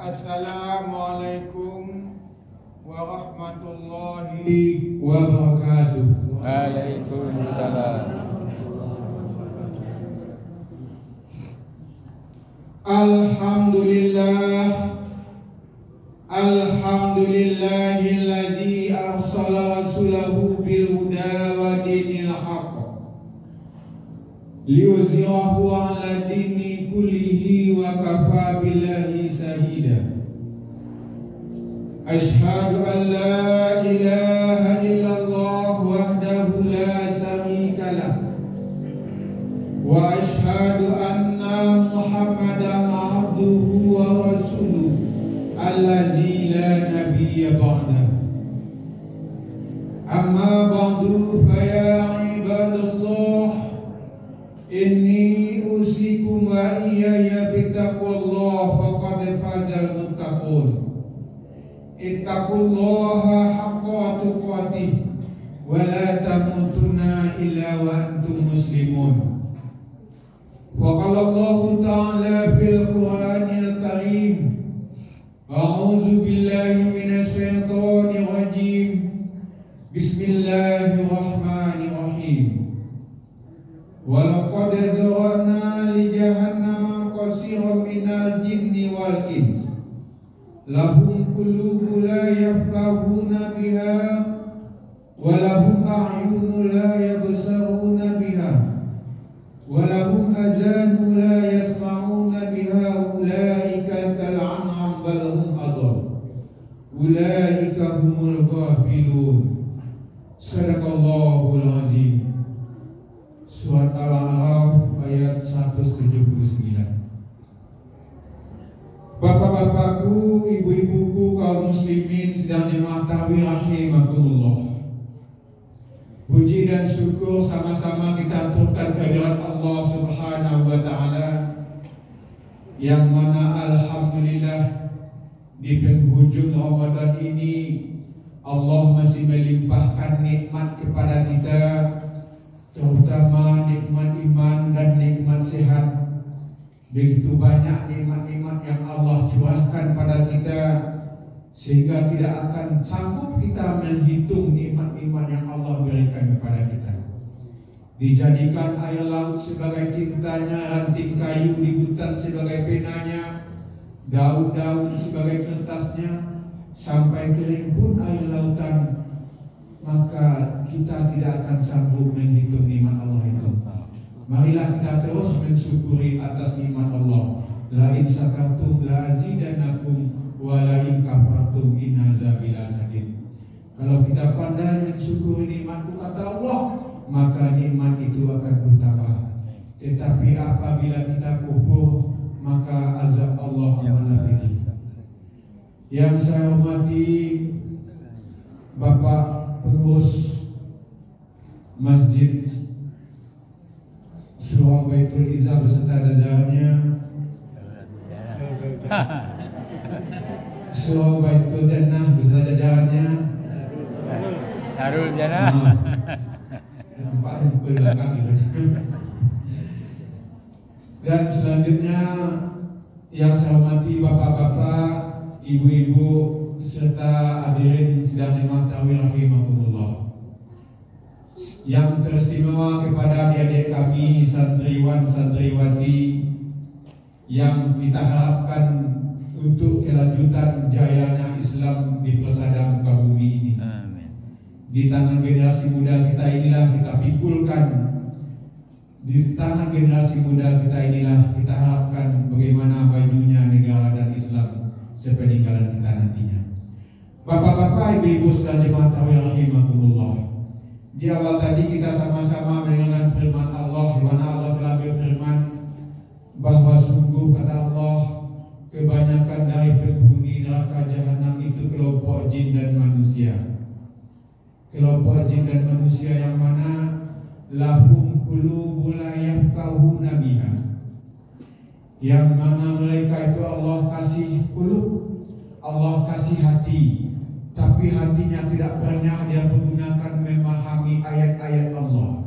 Assalamualaikum warahmatullahi wabarakatuh. Waalaikumsalam. Alhamdulillahilladzi arsala rasulahu bil huda wa dinil haqq liyuzhirahu 'ala dini kullihi wa kafa billahi shahida. Asyhadu an la ilaha illallah wahdahu la syarika lah wa asyhadu anna Muhammadan abduhu wa rasuluh allazi la nabiyya ba'dah. Amma ba'du fa ya ibadallah, inni usikum wa iyaya bittaqwallah faqad fazal muttaqun. Ittaqullaha haqqa tuqatih wa la tamutunna illa wa antum muslimun. Wa qala Allah ta'ala fil Qur'anil Karim, a'udzu billahi minasy syaithanir rajim. Bismillahirrahmanirrahim. Wa laqad zara'na li jahannama katsiran minal jinni wal ins. Lahum qulubun la yafqahuna biha wa lahum a'yunun la yabsaruna biha wa lahum azanun la yasma'una biha. Ulaika kal an'am bal hum adall. Ulaika humul ghafilun. Shadaqallahul azim. Surat Al-A'raf ayat 179. Bapak-bapakku, ibu-ibuku, kaum muslimin sedang jemaah tarawih rahimakumullah. Puji dan syukur sama-sama kita aturkan kehadirat Allah Subhanahu wa taala, yang mana alhamdulillah di penghujung Ramadan ini Allah masih melimpahkan nikmat kepada kita, terutama nikmat iman dan nikmat sehat. Begitu banyak nikmat-nikmat yang Allah curahkan pada kita, sehingga tidak akan sanggup kita menghitung nikmat-nikmat yang Allah berikan kepada kita. Dijadikan air laut sebagai tintanya, ranting kayu di hutan sebagai penanya, daun-daun sebagai kertasnya, sampai kering pun air lautan, maka kita tidak akan sanggup menghitung nikmat Allah itu. Marilah kita terus mensyukuri atas nikmat Allah. La in syakartum la azidannakum wa la in kafartum inna azabi lasadid. Kalau kita pandai mensyukuri nikmat kata Allah, maka nikmat itu akan bertambah. Tetapi apabila kita kufur, maka azab Allah akan pedih. Yang saya hormati Bapak pengurus Masjid Surah Baitul Izzah beserta jajarannya, Surah Baitul Jannah beserta jajarannya, Darul Jannah. Nampak di belakang gitu. Dan selanjutnya yang saya hormati bapak-bapak, ibu-ibu serta hadirin sidang jemaah tarawih rahimakumullah. Yang teristimewa kepada adik-adik kami santriwan santriwati yang kita harapkan untuk kelanjutan jayanya Islam di persada muka bumi ini. Amin. Di tangan generasi muda kita inilah kita pikulkan. Di tangan generasi muda kita inilah kita harapkan bagaimana majunya negara dan Islam sepeninggalan kita nantinya. Bapak-bapak, ibu-ibu sedang jemaah tarawih rahimakumullah. Di awal tadi kita sama-sama mendengarkan firman Allah, di mana Allah telah berfirman bahwa sungguh kata Allah, kebanyakan dari penghuni neraka jahanam itu kelompok jin dan manusia. Kelompok jin dan manusia yang mana lahum qulubun la yafqahuna biha, yang mana mereka itu Allah kasih qulub, Allah kasih hati, tapi hatinya tidak pernah dia menggunakan memahami ayat-ayat Allah.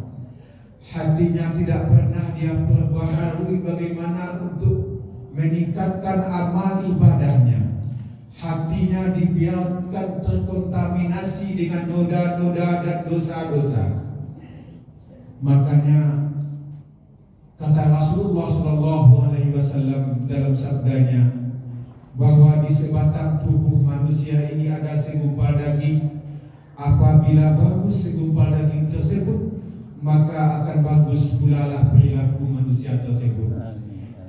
Hatinya tidak pernah dia perbaharui bagaimana untuk meningkatkan amal ibadahnya. hatinya dibiarkan terkontaminasi dengan noda-noda dan dosa-dosa. Makanya kata Rasulullah SAW dalam sabdanya bahwa di sebatang tubuh manusia ini ada segumpal daging. Apabila bagus segumpal daging tersebut, maka akan bagus pula lah perilaku manusia tersebut.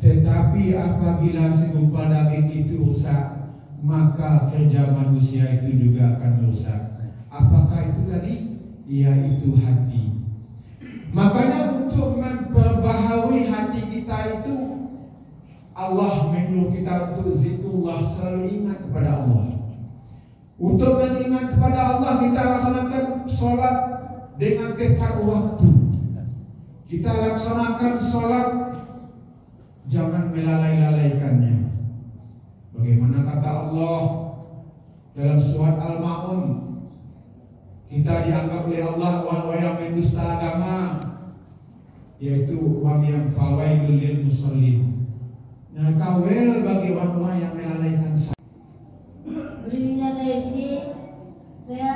Tetapi apabila segumpal daging itu rusak, maka kerja manusia itu juga akan rusak. Apakah itu tadi? Yaitu hati. Makanya untuk memperbaharui hati kita itu, Allah menyuruh kita untuk zikrullah, selalu ingat kepada Allah. Untuk beringat kepada Allah, kita laksanakan sholat dengan tepat waktu. Kita laksanakan sholat, jangan melalai-lalaikannya. Bagaimana kata Allah dalam surat Al-Ma'un, kita dianggap oleh Allah orang yang mendusta agama, yaitu orang yang fawailul lil musallin. Nah, kawel bagi orang-orang yang melalaikan salat. Berdirinya saya sini, saya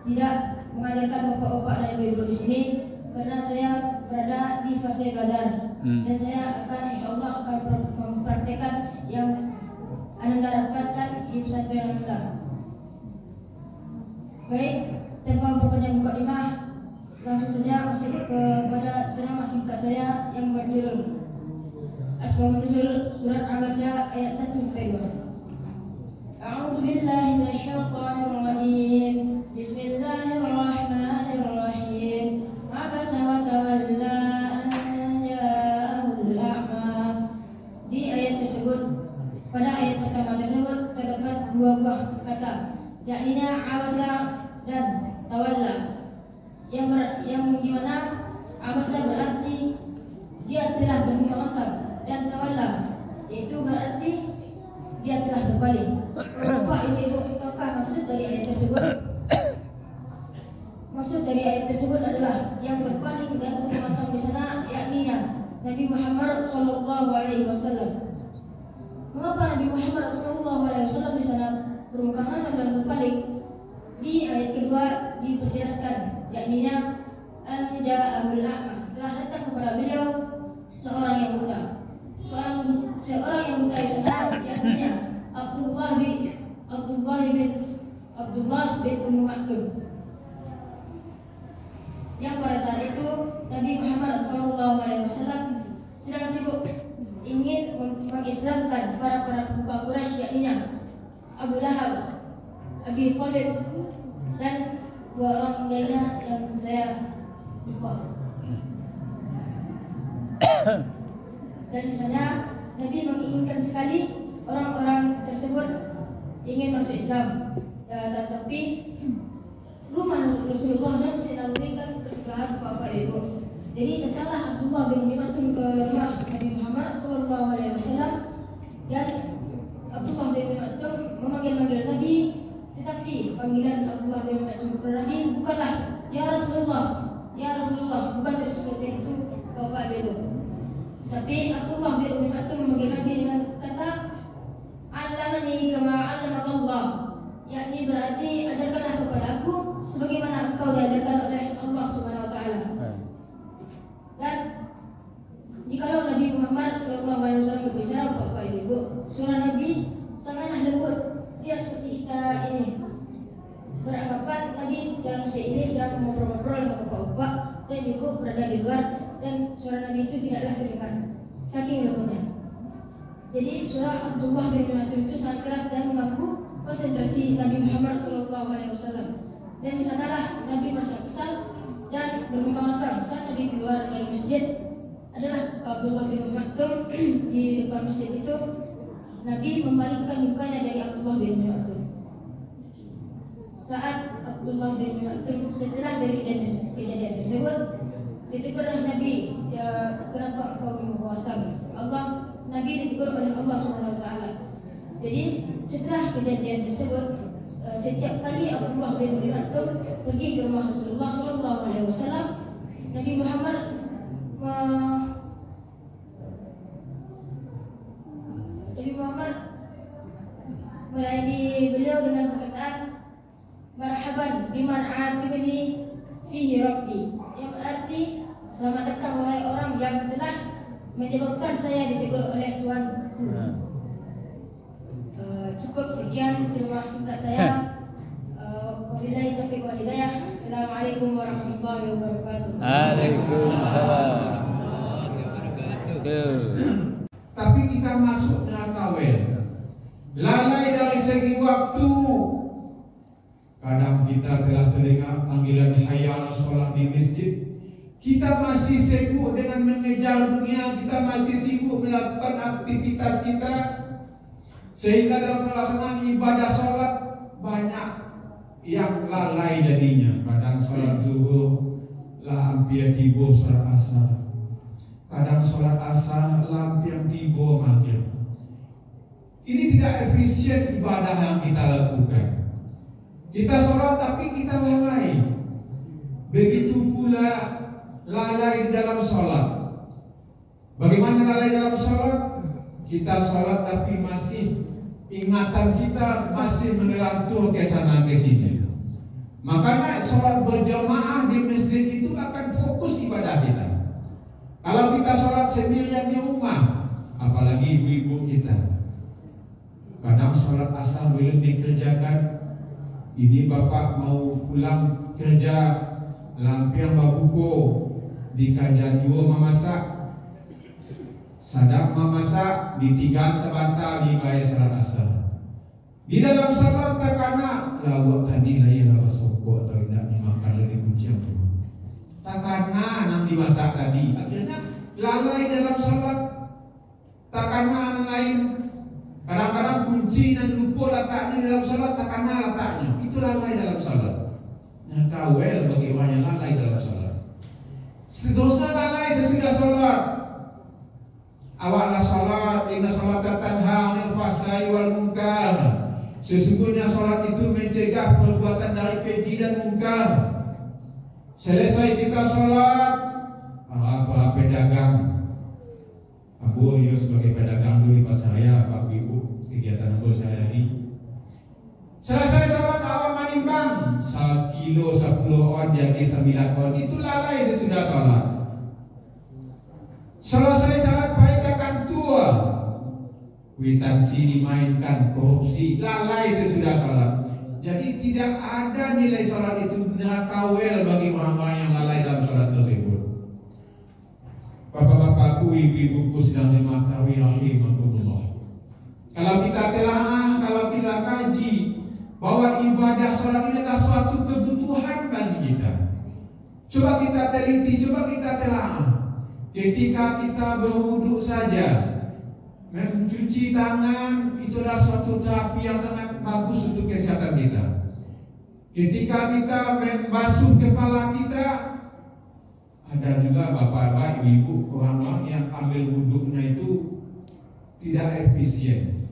tidak mengajarkan bapak-bapak dan ibu-ibu di sini karena saya berada di fase belajar dan saya akan insyaallah akan mempraktekkan yang Anda dapatkan di pesantren Anda. Baik, tanpa memperpanjang mukadimah, langsung saja masuk kepada ceramah singkat saya yang berjudul Asbabun Nuzul Surat Al-Abasyah ayat 1 sampai 2. A'udzu billahi minasyaitonir rajim. Bismillahirrahmanirrahim. Abasa wa tawalla an ja'ahul a'ma. Di ayat tersebut, pada ayat pertama tersebut terdapat dua buah kata, yakni abasa dan tawalla. Yang di mana abasa berarti dia telah bermuasab dan tawalla yaitu berarti dia telah berpaling. Bapak ibu tahukah maksud dari ayat tersebut? Maksud dari ayat tersebut adalah yang berpaling dan bermuasab di sana yakni Nabi Muhammad SAW. Mengapa Nabi Muhammad SAW di sana bermuka masam dan berpaling? Di ayat kedua diperjelaskan yakni al-ja'abul a'ma, telah datang kepada beliau seorang yang buta. Seorang yang buta di sana yakni Abdullah bin Ummu Maktum, yang pada saat itu Nabi Muhammad SAW sedang sibuk ingin mengislamkan para pemuka Quraisy yakni Abu Lahab, Abi Thalib dan dua orang lainnya yang saya lupa. Dan di sana Nabi menginginkan sekali orang-orang tersebut ingin masuk Islam, tetapi rumah Rasulullah dan Masjid Nabawi kan bersebelahan bapak ibu. Jadi datanglah Abdullah bin Maktum ke rumah Nabi Muhammad SAW dan Abdullah bin Maktum memanggil Nabi, tetapi panggilan Abdullah bin Maktum kepada Nabi bukanlah ya Rasulullah, bukan seperti itu bapak ibu. Tapi Abdullah bin Maktum memanggil Nabi dengan kata Allamani kama 'allamaka Allah, yakni berarti ajarkanlah kepada aku sebagaimana engkau diajarkan oleh Allah Subhanahu wa taala. Dan jikalau Nabi Muhammad SAW berbicara bapak ibu, suara Nabi sangatlah lembut, tidak seperti kita ini. Beranggapan Nabi dalam usia ini sedang ngobrol-ngobrol dengan bapak-bapak dan ibu berada di luar, dan suara Nabi itu tidaklah terdengar saking lembutnya. Jadi surah Abdullah bin Maktum itu sangat keras dan mengganggu konsentrasi Nabi Muhammad SAW. Dan di sanalah Nabi merasa kesal dan bermuka masam. Saat Nabi keluar dari masjid, adalah Abdullah bin Maktum di depan masjid itu, Nabi memalingkan mukanya dari Abdullah bin Maktum. Saat Abdullah bin Maktum setelah dari kejadian tersebut, ditegurlah Nabi, kenapa engkau bermuka masam? Nabi ditegur oleh Allah Subhanahu wa taala. Jadi setelah kejadian tersebut, setiap kali Abdullah bin Maktum pergi ke rumah Rasulullah SAW, Nabi Muhammad atibani fihi rabbi, yang berarti selamat datang wahai orang yang telah menyebabkan saya ditegur oleh Tuhan. Cukup sekian ceramah singkat saya. Wabillahi taufiq wal hidayah. Assalamualaikum warahmatullahi wabarakatuh. Waalaikumsalam. Tapi kita masuk neraka wel. Lalai dari segi waktu. Kadang kita telah terdengar panggilan hayya 'alas shalah di masjid. Kita masih sibuk dengan mengejar dunia, kita masih sibuk melakukan aktivitas kita, sehingga dalam pelaksanaan ibadah sholat banyak yang lalai jadinya. Kadang sholat zuhur hampir tiba sholat asar, kadang sholat asar hampir tiba maghrib. Ini tidak efisien ibadah yang kita lakukan. Kita sholat tapi kita lalai. Begitu pula lalai di dalam sholat. Bagaimana lalai dalam sholat? Kita sholat tapi masih ingatan kita masih mengelantur ke sana ke sini. Makanya sholat berjamaah di masjid itu akan fokus ibadah kita. Kalau kita sholat sendirian di rumah, apalagi ibu-ibu kita, kadang sholat asar belum dikerjakan. Ini bapak mau pulang kerja, lampiang babuko, dikajar dua memasak, sadap memasak, ditinggal sebentar dibayar sholat asar. Di dalam sholat takana lawak tadi lah ya lawak sokok atau tidak dimakan lebih kucing. Takana nanti masak tadi, akhirnya lalai dalam sholat. Takana yang lain, kadang-kadang kunci dan lupa letaknya di dalam sholat, takana letaknya, itu lalai dalam sholat. Nah kawel bagi orang yang lalai dalam sholat. Seterusnya lalai sesudah sholat. Awaklah sholat, inna sholata tanha 'anil fahsya'i wal munkar. Sesungguhnya sholat itu mencegah perbuatan dari keji dan munkar. Selesai kita sholat, para pedagang, Abu yo sebagai pedagang dulu di pasar raya, Pak Ibu, kegiatan Abu saya ini. Selesai sholat awak manimbang 1 kilo 10 on jadi 9 on, itu lalai sesudah sholat. Selesai sholat baik akan tua, kwitansi dimainkan, korupsi, lalai sesudah sholat. Jadi tidak ada nilai sholat itu neraka wel bagi orang-orang yang lalai dalam sholat tersebut. Bapak-bapakku, ibu-ibuku sedang dimatawi rahimakumullah. Kalau kita telah, kalau kita kaji bahwa ibadah sholat ini adalah suatu kebutuhan bagi kita, coba kita teliti, coba kita telah. Ketika kita berwudu saja, mencuci tangan itu adalah suatu terapi yang sangat bagus untuk kesehatan kita. Ketika kita membasuh kepala kita, ada juga bapak-bapak, ibu-ibu, orang-orang yang ambil wuduknya itu tidak efisien.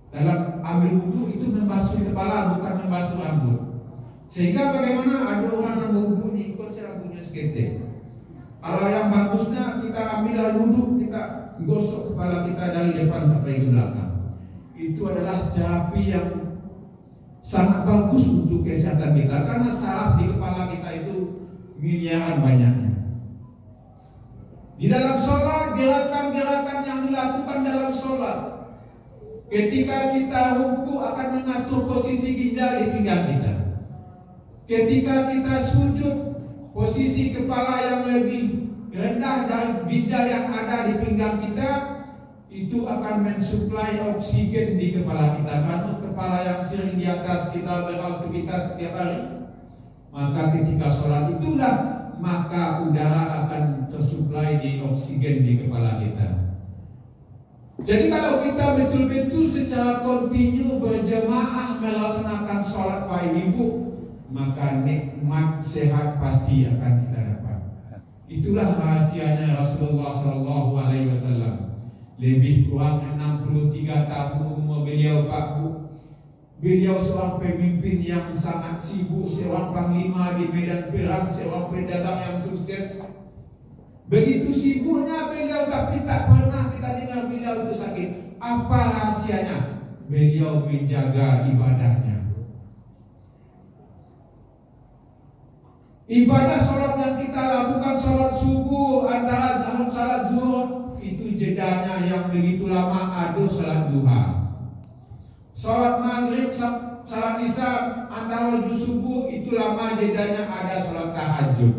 Dalam ambil wuduk itu membasuh kepala, bukan membasuh rambut. Sehingga bagaimana ada orang yang berwuduk ikut rambutnya seketik. Kalau yang bagusnya kita ambil wuduk, kita gosok kepala kita dari depan sampai ke belakang. Itu adalah terapi yang sangat bagus untuk kesehatan kita, karena saraf di kepala kita itu miliaran banyaknya. Di dalam sholat, gerakan-gerakan yang dilakukan dalam sholat, ketika kita ruku akan mengatur posisi ginjal di pinggang kita. Ketika kita sujud, posisi kepala yang lebih rendah dari ginjal yang ada di pinggang kita itu akan mensuplai oksigen di kepala kita. Karena kepala yang sering di atas kita beraktivitas setiap hari, maka ketika sholat itulah maka udara akan tersuplai di oksigen di kepala kita. Jadi kalau kita betul-betul secara kontinu berjamaah melaksanakan sholat Pak Ibu, maka nikmat sehat pasti akan kita dapat. Itulah rahasianya Rasulullah SAW. Lebih kurang 63 tahun umur beliau Pak Bu. Beliau seorang pemimpin yang sangat sibuk, seorang panglima di medan perang, seorang pedagang yang sukses. Begitu sibuknya beliau, tapi tak pernah kita dengar beliau itu sakit. Apa rahasianya? Beliau menjaga ibadahnya. Ibadah sholat yang kita lakukan, sholat subuh antara sholat zuhur, itu jedanya yang begitu lama, ada sholat duha. Sholat maghrib, sholat isya antara subuh, itu lama jedanya, ada sholat tahajud.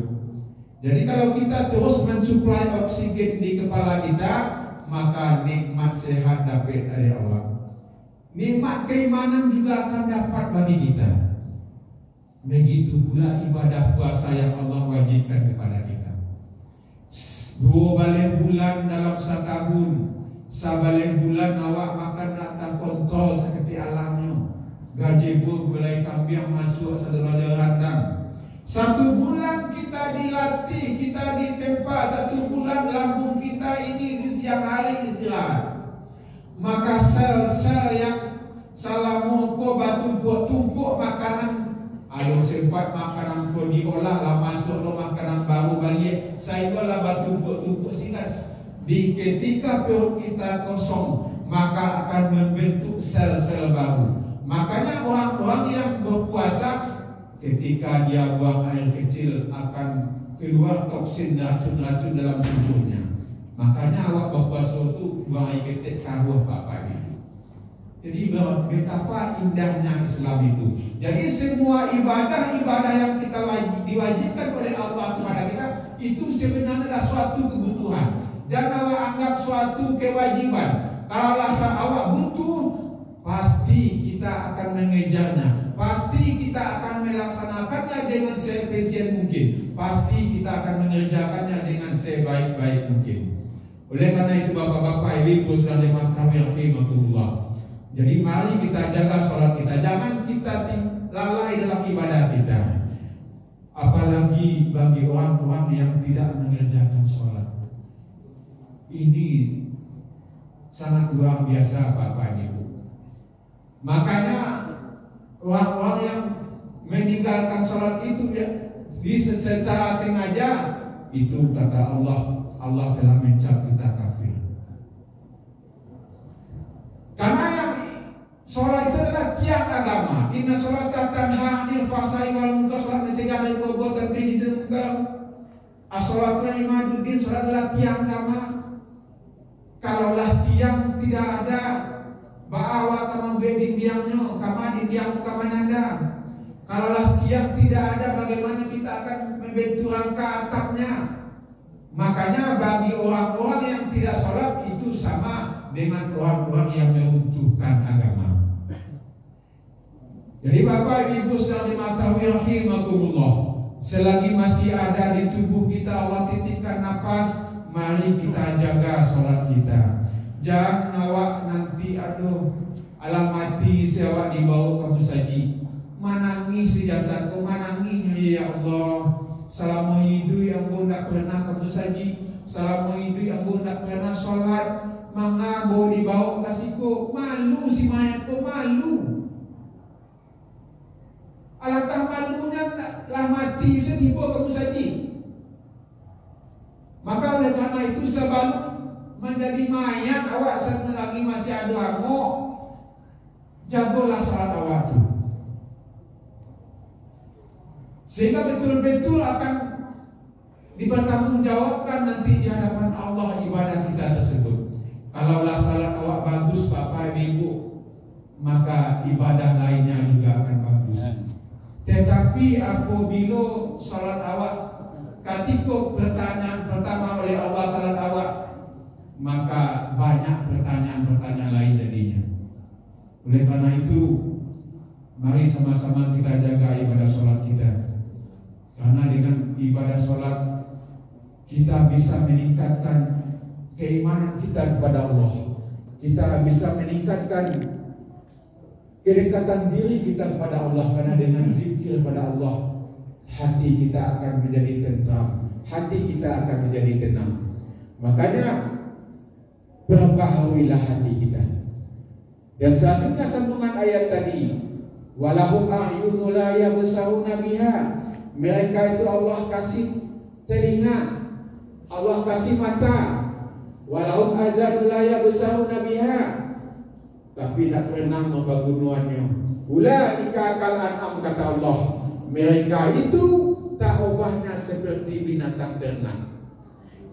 Jadi kalau kita terus mensuplai oksigen di kepala kita, maka nikmat sehat dapat dari Allah. Nikmat keimanan juga akan dapat bagi kita. Begitu pula ibadah puasa yang Allah wajibkan kepada kita. 2 balik bulan dalam setahun, sabalik bulan awak makan nak tak kontrol seperti alamnya. Gaji mulai kambing masuk satu raja randang. 1 bulan kita dilatih, kita ditempa. 1 bulan lambung kita ini di siang hari istirahat. Maka sel-sel yang salamu ko batu buat tumpuk makanan, ada sempat makanan ko diolah lah masuk lo makanan baru balik. Saya lah batu buat tumpuk sinas. Di ketika perut kita kosong, maka akan membentuk sel-sel baru. Makanya orang-orang yang berpuasa, ketika dia buang air kecil akan keluar toksin racun-racun dalam tubuhnya. Makanya awak berpuasa itu buang air kecil karuh Bapak ini. Jadi betapa indahnya Islam itu. Jadi semua ibadah-ibadah yang kita diwajibkan oleh Allah kepada kita, itu sebenarnya adalah suatu kebutuhan. Jangan awak anggap suatu kewajiban. Kalau awak butuh, pasti kita akan mengejarnya. Pasti kita akan melaksanakannya dengan seefisien mungkin. Pasti kita akan mengerjakannya dengan sebaik-baik mungkin. Oleh karena itu bapak-bapak, ibu-ibu sekalian rahimahullah. Jadi mari kita jaga sholat kita. Jangan kita lalai dalam ibadah kita. Apalagi bagi orang-orang yang tidak mengerjakan sholat. Ini sangat luar biasa Bapak Ibu. Makanya orang-orang yang meninggalkan sholat itu secara sengaja, itu kata Allah telah mencap kita kafir. Karena yang sholat itu adalah tiang agama. Inna sholata tanha 'anil fahsya'i wal munkar. Sholat mencegah dari perbuatan keji dan munkar. As-sholatu imaduddin. Sholat adalah tiang agama. Kalaulah tiang tidak ada, bawa kamu bedin biangnya, kamu diam kamu nyanda. Kalaulah tiang tidak ada, bagaimana kita akan membentuk rangka atapnya? Makanya bagi orang-orang yang tidak sholat itu sama dengan orang-orang yang meruntuhkan agama. Jadi Bapak Ibu sekalian rahimakumullah, selagi masih ada di tubuh kita Allah titipkan nafas, mari kita jaga sholat kita. Jangan awak nanti alam mati sewak dibawa kamu saji. Manangi si jasadku, manangi ya Allah. Selama hidup yang aku tak pernah kamu saji, selama hidup yang aku tak pernah sholat, maka mau dibawa kasihku, malu si mayatku, malu. Alangkah malunya lah mati setiba kamu saji. Maka oleh karena itu sebelum menjadi mayat awak lagi masih ada amuk, jagalah salat awak itu, sehingga betul-betul akan dipertanggungjawabkan nanti di hadapan Allah ibadah kita tersebut. Kalaulah salat awak bagus Bapak Ibu, maka ibadah lainnya juga akan bagus. Tetapi apabila salat awak ketika pertanyaan pertama oleh Allah salat awak, maka banyak pertanyaan-pertanyaan lain jadinya. Oleh karena itu, mari sama-sama kita jaga ibadah sholat kita. Karena dengan ibadah sholat kita bisa meningkatkan keimanan kita kepada Allah. Kita bisa meningkatkan kedekatan diri kita kepada Allah. Karena dengan zikir kepada Allah, hati kita akan menjadi tentram, hati kita akan menjadi tenang. Makanya perbaharuilah hati kita. Dan selanjutnya sambungan ayat tadi, walahum a'yunun la yabsaruna biha. Mereka itu Allah kasih telinga, Allah kasih mata. Walahum azanun la yabsaruna biha, tapi tak pernah membangunnya. Ulaika kal an'am, kata Allah. Mereka itu tak ubahnya seperti binatang ternak.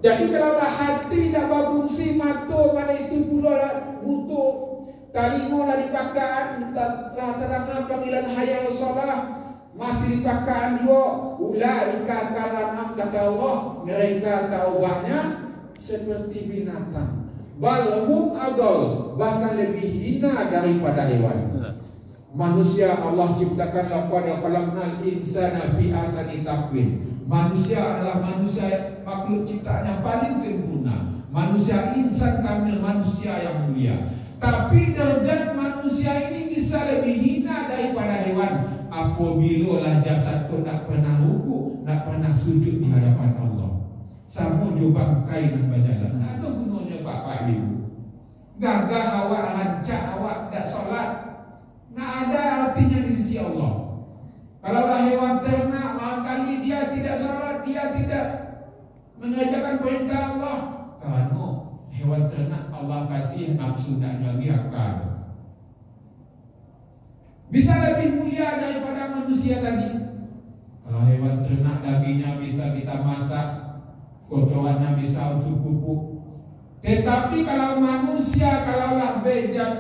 Jadi kalau hati tak berfungsi, mata mana itu pula lah butuh, telinga lah dipakai, lah terang panggilan hayal solah, masih dipakai juga. Ulaika kalanam kata Allah, mereka tak ubahnya seperti binatang. Balhum adol, bahkan lebih hina daripada hewan. Manusia Allah ciptakan laqad khalaqnal insana fi ahsani taqwim. Manusia adalah manusia makhluk ciptaan yang paling sempurna. Manusia insan kamil, manusia yang mulia. Tapi derajat manusia ini bisa lebih hina daripada hewan apabila lah jasadku tak pernah rukuk, tak pernah sujud di hadapan Allah. Sama juga kain dan berjalan. Apa gunanya bapak ibu? Gagah awak, rancak awak tak solat, nak ada artinya di sisi Allah. Kalaulah hewan ternak, barangkali dia tidak salat, dia tidak mengerjakan perintah Allah. Kerana hewan ternak Allah kasih nafsu dan lagi akal. Bisa lebih mulia daripada manusia tadi. Kalau hewan ternak dagingnya bisa kita masak, kotorannya bisa untuk pupuk. Tetapi kalau manusia, kalaulah bejat,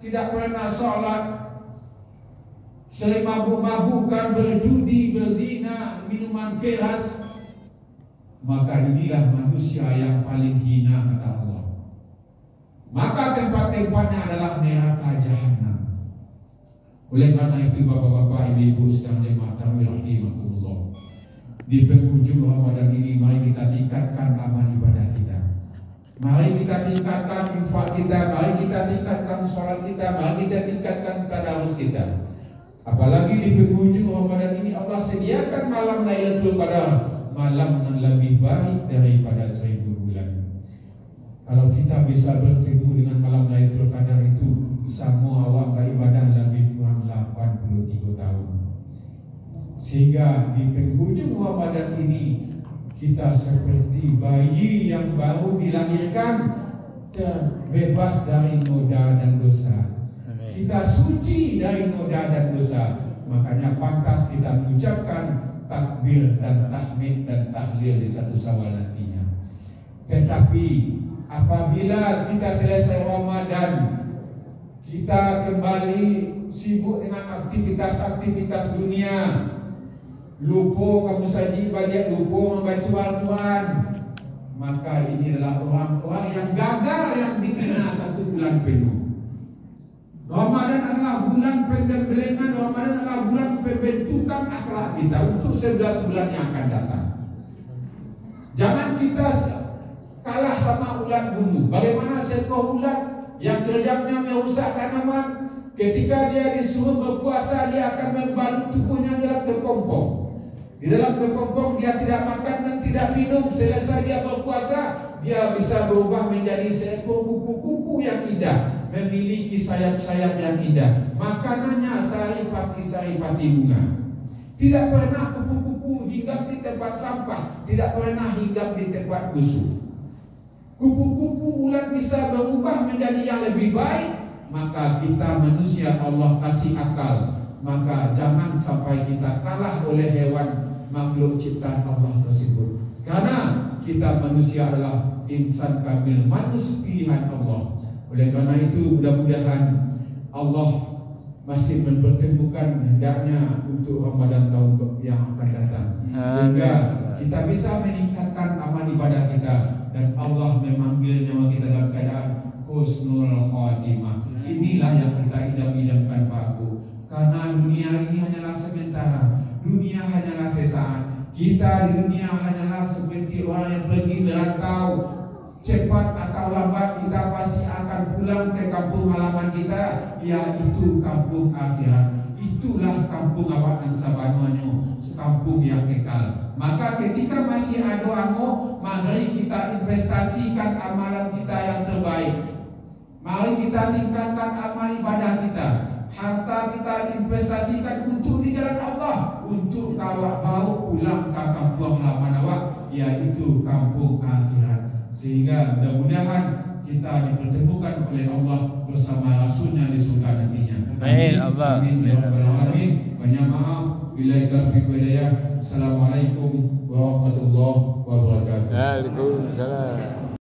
tidak pernah salat, sering mabuk-mabukan, berjudi, berzina, minuman keras, maka inilah manusia yang paling hina kata Allah. Maka tempat-tempatnya adalah neraka jahanam. Oleh karena itu bapak-bapak, ibu-ibu sedang dimahami rahimakumullah, di penghujung Ramadan ini mari kita tingkatkan amal ibadah kita. Mari kita tingkatkan infak kita, mari kita tingkatkan sholat kita, mari kita tingkatkan tadarus kita. Apalagi di penghujung Ramadan ini Allah sediakan malam Lailatul Qadar, malam yang lebih baik daripada 1000 bulan. Kalau kita bisa bertemu dengan malam Lailatul Qadar itu, semua awak beribadah lebih kurang 83 tahun. Sehingga di penghujung Ramadan ini kita seperti bayi yang baru dilahirkan, terbebas dari noda dan dosa. Kita suci dari noda dan dosa. Makanya pantas kita mengucapkan takbir dan tahmid dan tahlil di satu Syawal nantinya. Tetapi apabila kita selesai Ramadan, kita kembali sibuk dengan aktivitas-aktivitas dunia, lupa kamu saji balik, lupa membaca Al-Quran, maka ini adalah orang-orang yang gagal yang dibina 1 bulan penuh. Ramadan adalah bulan penggemblengan, Ramadan adalah bulan pembentukan akhlak kita untuk 11 bulan yang akan datang. Jangan kita kalah sama ulat bulu. Bagaimana seekor ulat yang kerjanya merusak tanaman, ketika dia disuruh berpuasa, dia akan membalut tubuhnya dalam kepompong. Di dalam kepompong dia tidak makan dan tidak minum. Selesai dia berpuasa, dia bisa berubah menjadi seekor kupu-kupu yang indah, memiliki sayap-sayap yang indah. Makanannya saripati bunga. Tidak pernah kupu-kupu hinggap di tempat sampah, tidak pernah hinggap di tempat busuk. Kupu-kupu ulat bisa berubah menjadi yang lebih baik. Maka kita manusia Allah kasih akal, maka jangan sampai kita kalah oleh hewan makhluk ciptaan Allah tersebut. Karena kita manusia adalah insan kamil, manusia pilihan Allah. Oleh karena itu mudah-mudahan Allah masih mempertemukan hendaknya untuk Ramadan tahun yang akan datang, sehingga kita bisa meningkatkan amal ibadah kita dan Allah memanggil nyawa kita dalam keadaan husnul khatimah. Inilah yang kita idam-idamkan Pak. Karena dunia ini hanyalah sementara, dunia hanyalah sesaat. Kita di dunia hanyalah seperti orang yang pergi merantau. Cepat atau lambat kita pasti akan pulang ke kampung halaman kita, yaitu kampung akhirat. Itulah kampung awak dan sabanuannya, kampung yang kekal. Maka ketika masih ada ango, mari kita investasikan amalan kita yang terbaik. Mari kita tingkatkan amal ibadah kita. Harta kita investasikan untuk di jalan Allah, untuk awak bawa pulang ke kampung halaman awak, yaitu kampung akhirat. Sehingga mudah-mudahan kita dipertemukan oleh Allah bersama Rasulnya di surga nantinya. Amin. Allah. Amin. Amin. Banyak maaf Billahi taufiq wal hidayah. Assalamualaikum warahmatullahi wabarakatuh. Waalaikumsalam.